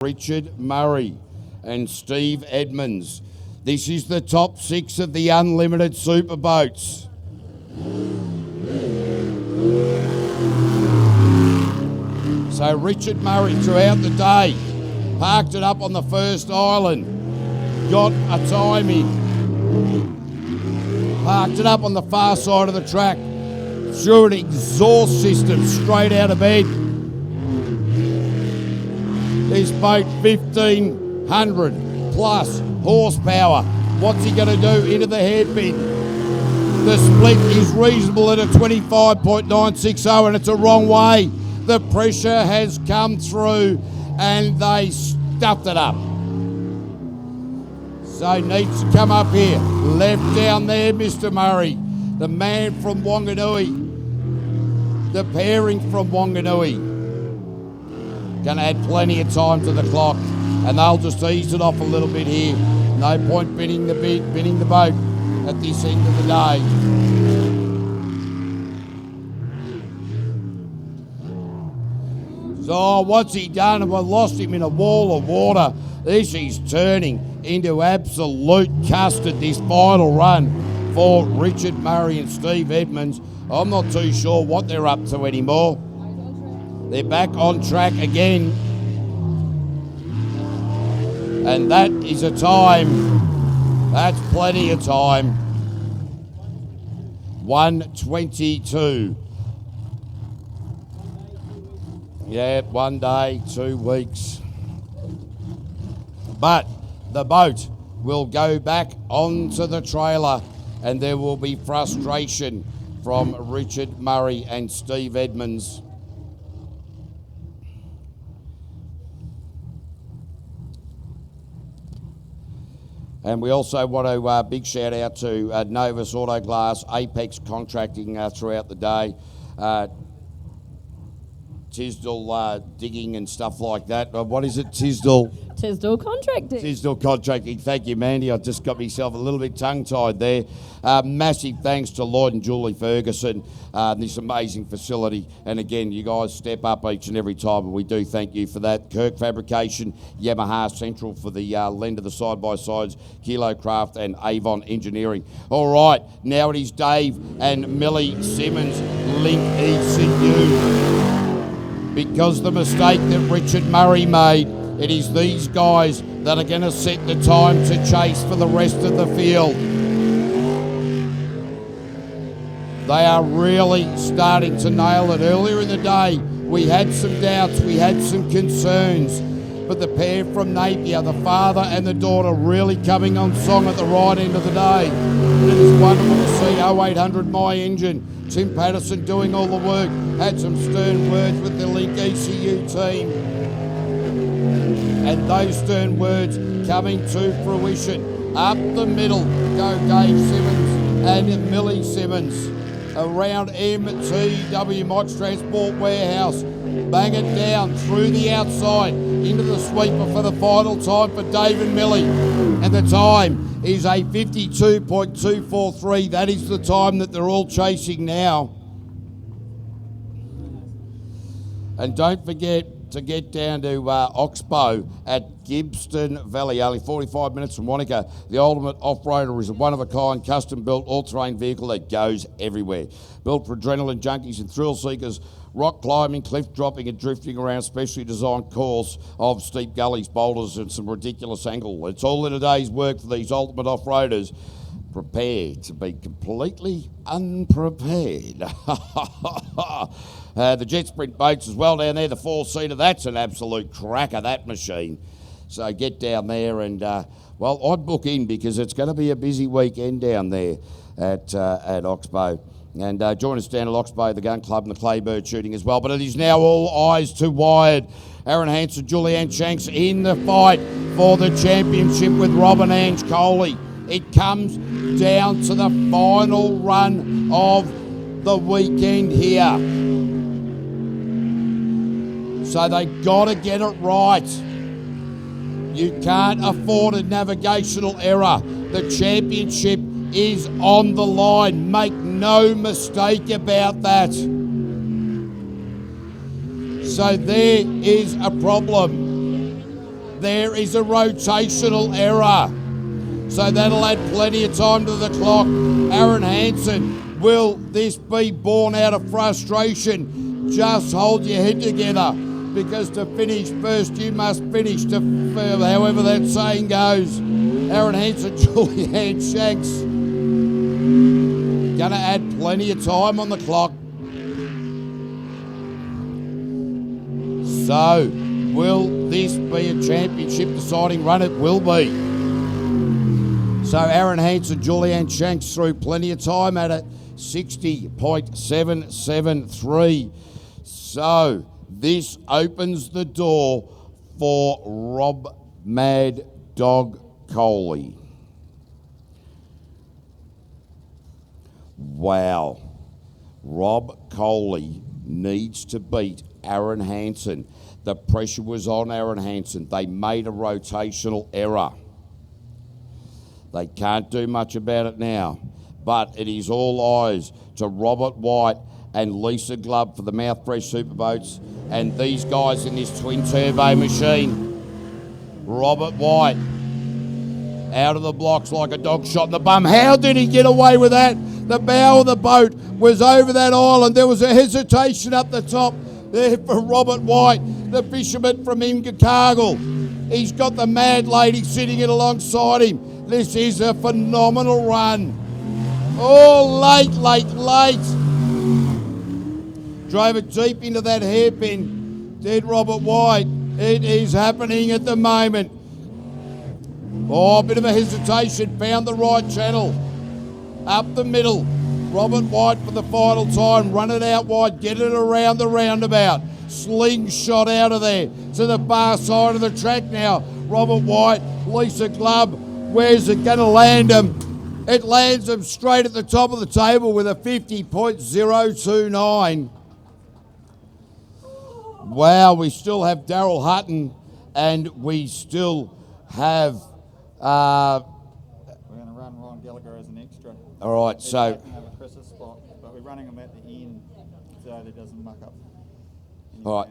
Richard Murray and Steve Edmonds. This is the top 6 of the unlimited super boats. So Richard Murray throughout the day parked it up on the first island, got a time in, parked it up on the far side of the track, threw an exhaust system straight out of bed. This boat, 1,500 plus horsepower. What's he going to do into the hairpin? The split is reasonable at a 25.960 and it's a wrong way. The pressure has come through and they stuffed it up. So needs to come up here. Left down there, Mr. Murray. The man from Wanganui. The pairing from Wanganui. Going to add plenty of time to the clock, and they'll just ease it off a little bit here. No point binning the boat at this end of the day. So what's he done? I've lost him in a wall of water. This is turning into absolute custard, this final run for Richard Murray and Steve Edmonds. I'm not too sure what they're up to anymore. They're back on track again. And that is a time. That's plenty of time. 1:22. Yeah, 1 day, 2 weeks. But the boat will go back onto the trailer and there will be frustration from Richard Murray and Steve Edmonds. And we also want to big shout out to Novus Auto Glass, Apex Contracting throughout the day, Tisdall digging and stuff like that. What is it, Tisdall? Tisdall Contracting. Tisdall Contracting. Thank you, Mandy. I just got myself a little bit tongue-tied there. Massive thanks to Lloyd and Julie Ferguson, this amazing facility. And again, you guys step up each and every time, and we do thank you for that. Kirk Fabrication, Yamaha Central for the lend of the side-by-sides, Kilo Craft and Avon Engineering. All right, now it is Dave and Millie Simmons, Link ECU. Because the mistake that Richard Murray made, it is these guys that are going to set the time to chase for the rest of the field. They are really starting to nail it. Earlier in the day, we had some doubts, we had some concerns, but the pair from Napier, the father and the daughter, really coming on song at the right end of the day. And it is wonderful to see 0800 My Engine, Tim Patterson doing all the work, had some stern words with the Link ECU team. And those stern words coming to fruition. Up the middle go Dave Simmons and Millie Simmons. Around MTW Mike's Transport Warehouse. Bang it down through the outside into the sweeper for the final time for Dave and Millie. And the time is a 52.243. That is the time that they're all chasing now. And don't forget to get down to Oxbow at Gibston Valley, only 45 minutes from Wanaka. The ultimate off-roader is a one-of-a-kind, custom-built, all-terrain vehicle that goes everywhere. Built for adrenaline junkies and thrill seekers, rock climbing, cliff dropping and drifting around specially designed course of steep gullies, boulders and some ridiculous angle. It's all in a day's work for these ultimate off-roaders. Prepare to be completely unprepared. The Jetsprint boats as well down there, the 4-seater, that's an absolute cracker, that machine. So get down there and, well, I'd book in because it's going to be a busy weekend down there at Oxbow. And join us down at Oxbow, the Gun Club and the Claybird shooting as well. But it is now all eyes to Wired. Aaron Hansen, Julianne Shanks in the fight for the championship with Robin Ange Coley. It comes down to the final run of the weekend here. So they got to get it right. You can't afford a navigational error. The championship is on the line. Make no mistake about that. So there is a problem. there is a rotational error. So that'll add plenty of time to the clock. Aaron Hansen, will this be born out of frustration? Just hold your head together, because to finish first, you must finish to however that saying goes. Aaron Hansen, Julianne Shanks, gonna add plenty of time on the clock. So, will this be a championship deciding run? It will be. So Aaron Hansen, Julianne Shanks through plenty of time at it, 60.773. So this opens the door for Rob Mad Dog Coley. Wow. Rob Coley needs to beat Aaron Hansen. The pressure was on Aaron Hansen. They made a rotational error. They can't do much about it now, but it is all eyes to Robert White and Lisa Glove for the Mouthfresh Superboats, and these guys in this twin turbo machine. Robert White out of the blocks like a dog shot in the bum. How did he get away with that? The bow of the boat was over that island. There was a hesitation up the top there for Robert White, the fisherman from Invercargill. He's got the Mad Lady sitting in alongside him. This is a phenomenal run. Oh, late. Drove it deep into that hairpin. Did Robert White. It is happening at the moment. Oh, a bit of a hesitation. Found the right channel. Up the middle. Robert White for the final time. Run it out wide. Get it around the roundabout. Slingshot out of there to the far side of the track now. Robert White, Lisa Glove. Where's it going to land him? It lands him straight at the top of the table with a 50.029. Wow, we still have Daryl Hutton, and we still have... We're going to run Ron Gallagher as an extra. All right, so... Taking over Chris's spot, but we're running him at the end so that it doesn't muck up. All right.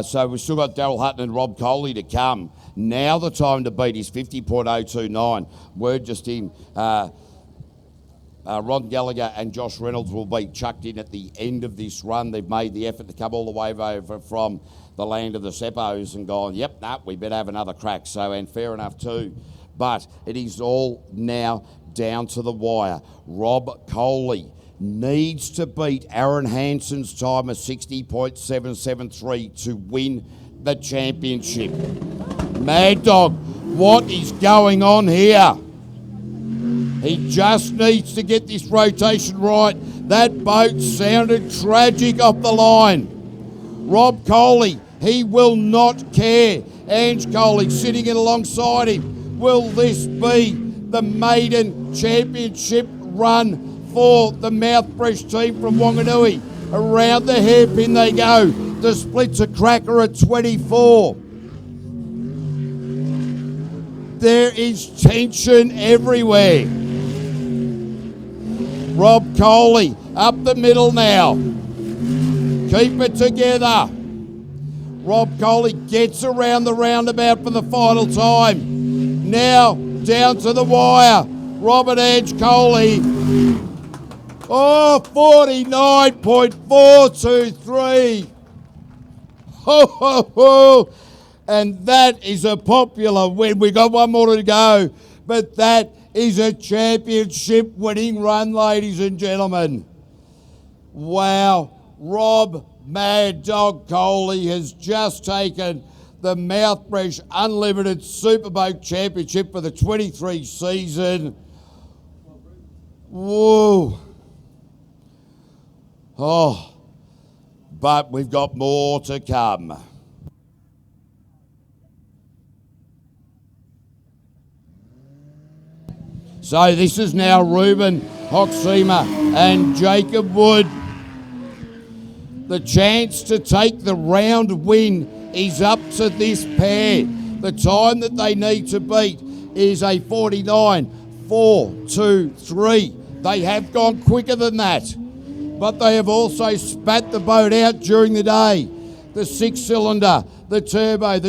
So we've still got Daryl Hutton and Rob Coley to come. Now the time to beat is 50.029. Word just in. Ron Gallagher and Josh Reynolds will be chucked in at the end of this run. They've made the effort to come all the way over from the land of the Seppos and gone, yep, we better have another crack. So, and fair enough too. But it is all now down to the wire. Rob Coley needs to beat Aaron Hansen's time of 60.773 to win the championship. Mad Dog, what is going on here? He just needs to get this rotation right. That boat sounded tragic off the line. Rob Coley, he will not care. Ange Coley sitting in alongside him. Will this be the maiden championship run for the Mouthfresh team from Wanganui? Around the hairpin they go. The split's a cracker at 24. There is tension everywhere. Rob Coley up the middle now. Keep it together. Rob Coley gets around the roundabout for the final time. Now down to the wire. Robert Edge Coley. Oh, 49.423. Ho, ho, ho. And that is a popular win. We got one more to go, but that is a championship winning run, ladies and gentlemen. Wow. Rob Mad Dog Coley has just taken the Mouthfresh Unlimited Superboat Championship for the 23 season. Whoa. Oh, but we've got more to come. So this is now Reuben Hoxima and Jacob Wood. The chance to take the round win is up to this pair. The time that they need to beat is a 49.423. They have gone quicker than that, but they have also spat the boat out during the day. the 6-cylinder, the turbo.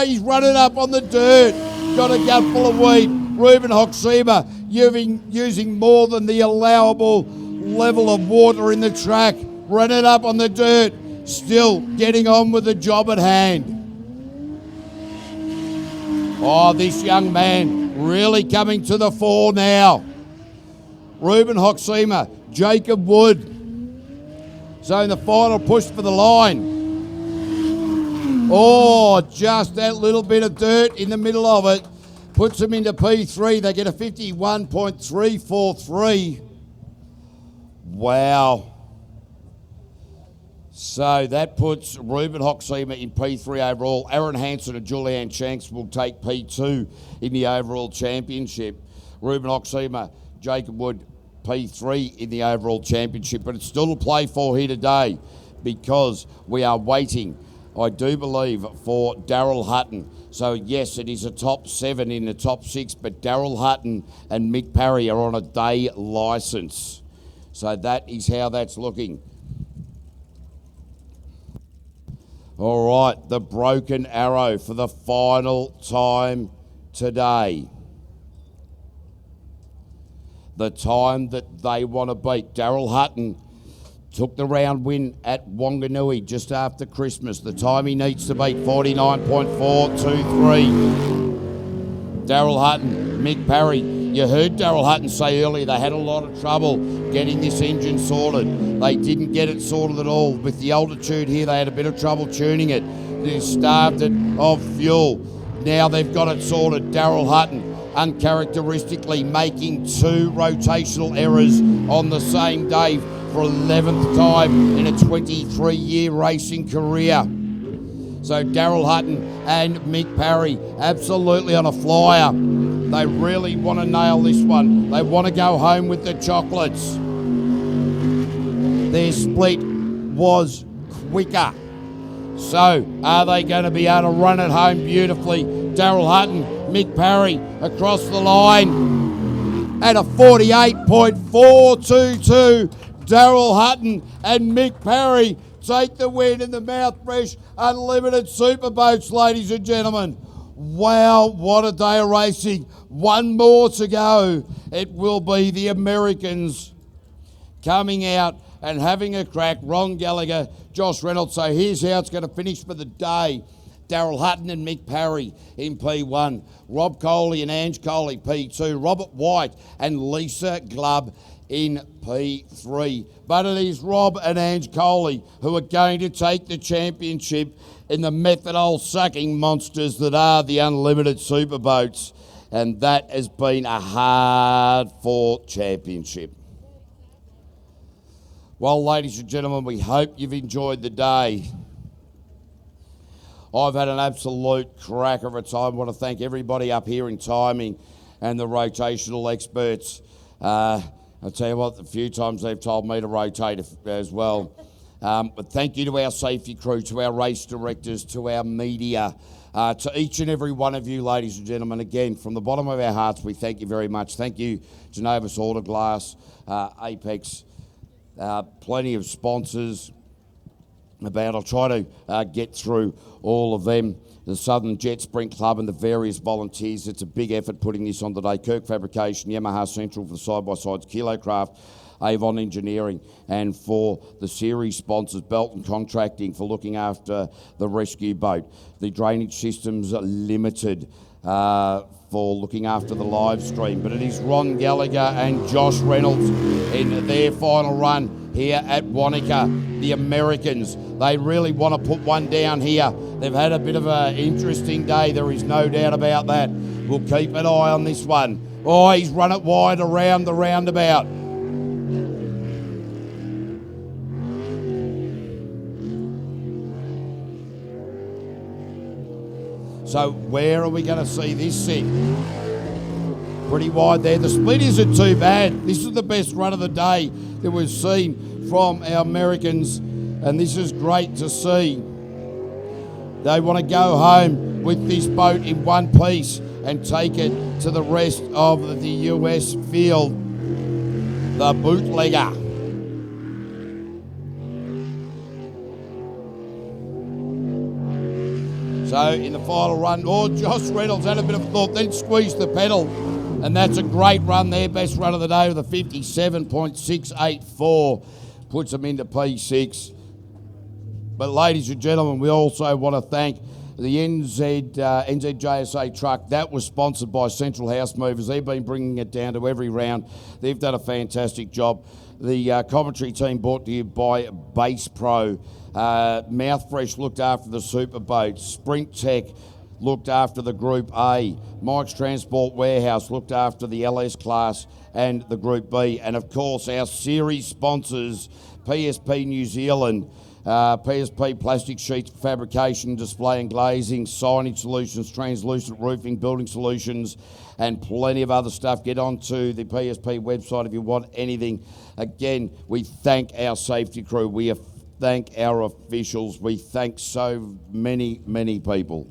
He's running up on the dirt. Got a gutful of wheat. Reuben Hoxima using more than the allowable level of water in the track. Running up on the dirt. Still getting on with the job at hand. Oh, this young man really coming to the fore now. Reuben Hoxima, Jacob Wood. So in the final push for the line. Oh, just that little bit of dirt in the middle of it puts them into P3. They get a 51.343. Wow. So that puts Reuben Hoxima in P3 overall. Aaron Hansen and Julianne Shanks will take P2 in the overall championship. Reuben Hoxima, Jacob Wood, P3 in the overall championship. But it's still a play for here today because we are waiting, I do believe, for Daryl Hutton. So yes, it is a top 7 in the top 6, but Daryl Hutton and Mick Parry are on a day licence. So that is how that's looking. All right, the Broken Arrow for the final time today. The time that they want to beat. Daryl Hutton took the round win at Wanganui just after Christmas. The time he needs to beat, 49.423. Daryl Hutton, Mick Parry. You heard Daryl Hutton say earlier they had a lot of trouble getting this engine sorted. They didn't get it sorted at all. With the altitude here, they had a bit of trouble tuning it. They starved it of fuel. Now they've got it sorted. Daryl Hutton, uncharacteristically making 2 rotational errors on the same day for 11th time in a 23-year racing career. So Daryl Hutton and Mick Parry absolutely on a flyer. They really want to nail this one. They want to go home with the chocolates. Their split was quicker. So are they going to be able to run it home beautifully? Daryl Hutton, Mick Parry across the line at a 48.422. Daryl Hutton and Mick Parry take the win in the Mouthfresh Unlimited Superboats, ladies and gentlemen. Wow, what a day of racing. One more to go. It will be the Americans coming out and having a crack. Ron Gallagher, Josh Reynolds. So here's how it's going to finish for the day. Daryl Hutton and Mick Parry in P1. Rob Coley and Ange Coley, P2. Robert White and Lisa Glubb in P3. But it is Rob and Ange Coley who are going to take the championship in the methanol sucking monsters that are the Unlimited Superboats. And that has been a hard-fought championship. Well, ladies and gentlemen, we hope you've enjoyed the day. I've had an absolute cracker of a time. I want to thank everybody up here in timing and the rotational experts. I'll tell you what, a few times they've told me to rotate as well. But thank you to our safety crew, to our race directors, to our media, to each and every one of you, ladies and gentlemen. Again, from the bottom of our hearts, we thank you very much. Thank you to Novus Autoglass, Apex, plenty of sponsors. I'll try to get through all of them. The Southern Jet Sprint Club and the various volunteers. It's a big effort putting this on today. Kirk Fabrication, Yamaha Central for the side-by-sides, Kilocraft, Avon Engineering, and for the series sponsors, Belton Contracting for looking after the rescue boat. The Drainage Systems Limited for looking after the live stream. But it is Ron Gallagher and Josh Reynolds in their final run here at Wanaka. The Americans, they really want to put one down here. They've had a bit of an interesting day, there is no doubt about that. We'll keep an eye on this one. Oh, he's run it wide around the roundabout. So where are we going to see this sit? Pretty wide there. The split isn't too bad. This is the best run of the day that we've seen from our Americans, and this is great to see. They want to go home with this boat in one piece and take it to the rest of the US field. The bootlegger. So in the final run, Josh Reynolds had a bit of thought, then squeezed the pedal. And that's a great run there. Best run of the day with a 57.684. Puts them into P6. But ladies and gentlemen, we also want to thank the NZJSA truck. That was sponsored by Central House Movers. They've been bringing it down to every round. They've done a fantastic job. The commentary team brought to you by Base Pro. Mouthfresh looked after the Super Boat. Sprint Tech looked after the Group A. Mike's Transport Warehouse looked after the LS class and the Group B. And of course, our series sponsors, PSP New Zealand, PSP Plastic Sheets for Fabrication, Display and Glazing, Signage Solutions, Translucent Roofing, Building Solutions, and plenty of other stuff. Get onto the PSP website if you want anything. Again, we thank our safety crew. We thank our officials. We thank so many, many people.